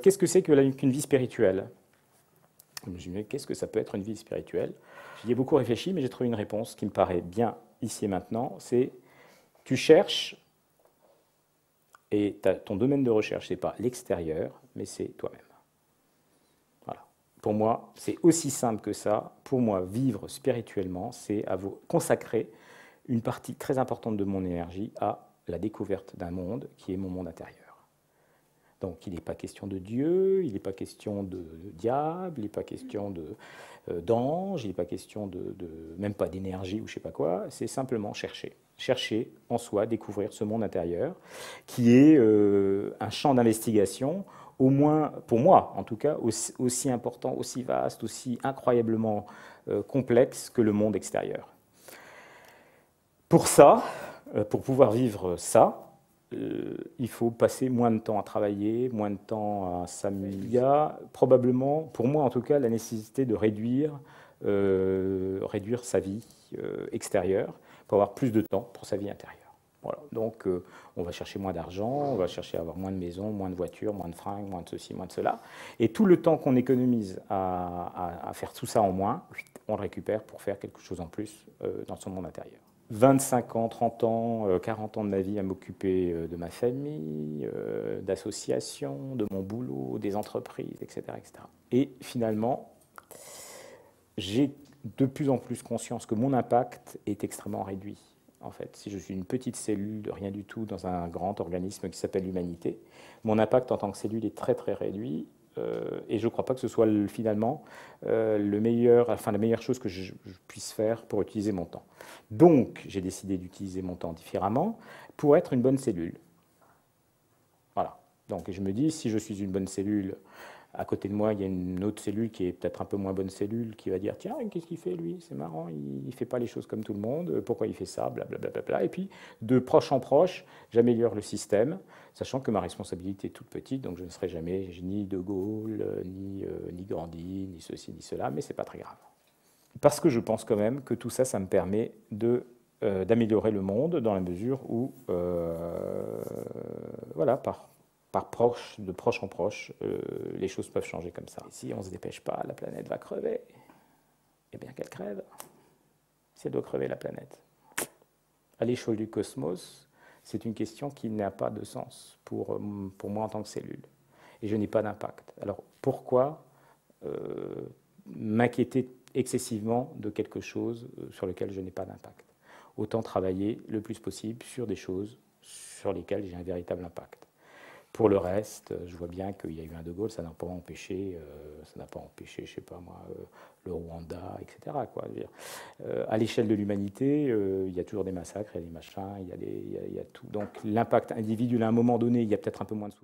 Qu'est-ce que c'est qu'une vie spirituelle? Je me suis dit, qu'est-ce que ça peut être une vie spirituelle? J'y ai beaucoup réfléchi, mais j'ai trouvé une réponse qui me paraît bien ici et maintenant. C'est, tu cherches, et ton domaine de recherche, ce n'est pas l'extérieur, mais c'est toi-même. Voilà. Pour moi, c'est aussi simple que ça. Pour moi, vivre spirituellement, c'est consacrer une partie très importante de mon énergie à la découverte d'un monde qui est mon monde intérieur. Donc il n'est pas question de Dieu, il n'est pas question de diable, il n'est pas question d'ange, il n'est pas question même pas d'énergie ou je ne sais pas quoi, c'est simplement chercher. Chercher en soi, découvrir ce monde intérieur, qui est un champ d'investigation, au moins, pour moi en tout cas, aussi important, aussi vaste, aussi incroyablement complexe que le monde extérieur. Pour ça, pour pouvoir vivre ça, il faut passer moins de temps à travailler, moins de temps à s'amuser. Il y a probablement, pour moi en tout cas, la nécessité de réduire sa vie extérieure pour avoir plus de temps pour sa vie intérieure. Voilà. Donc on va chercher moins d'argent, on va chercher à avoir moins de maisons, moins de voitures, moins de fringues, moins de ceci, moins de cela. Et tout le temps qu'on économise à faire tout ça en moins, on le récupère pour faire quelque chose en plus dans son monde intérieur. 25 ans, 30 ans, 40 ans de ma vie à m'occuper de ma famille, d'associations, de mon boulot, des entreprises, etc., etc. Et finalement, j'ai de plus en plus conscience que mon impact est extrêmement réduit. En fait, si je suis une petite cellule de rien du tout dans un grand organisme qui s'appelle l'humanité, mon impact en tant que cellule est très très réduit. Et je ne crois pas que ce soit finalement la meilleure chose que je puisse faire pour utiliser mon temps. Donc, j'ai décidé d'utiliser mon temps différemment pour être une bonne cellule. Voilà. Donc, je me dis, si je suis une bonne cellule, à côté de moi, il y a une autre cellule qui est peut-être un peu moins bonne cellule, qui va dire, tiens, qu'est-ce qu'il fait lui? C'est marrant, il ne fait pas les choses comme tout le monde, pourquoi il fait ça? Blablabla. Et puis, de proche en proche, j'améliore le système, sachant que ma responsabilité est toute petite, donc je ne serai jamais ni De Gaulle, ni Gandhi, ni ceci, ni cela, mais ce n'est pas très grave. Parce que je pense quand même que tout ça, ça me permet d'améliorer le monde dans la mesure où, voilà, de proche en proche, les choses peuvent changer comme ça. Et si on ne se dépêche pas, la planète va crever. Eh bien qu'elle crève, si elle doit crever la planète. À l'échelle du cosmos, c'est une question qui n'a pas de sens pour moi en tant que cellule. Et je n'ai pas d'impact. Alors pourquoi m'inquiéter excessivement de quelque chose sur lequel je n'ai pas d'impact? Autant travailler le plus possible sur des choses sur lesquelles j'ai un véritable impact. Pour le reste, je vois bien qu'il y a eu un De Gaulle, ça n'a pas empêché, je sais pas moi, le Rwanda, etc. Quoi. À l'échelle de l'humanité, il y a toujours des massacres, il y a des machins, il y a tout. Donc l'impact individuel, à un moment donné, il y a peut-être un peu moins de souffrance.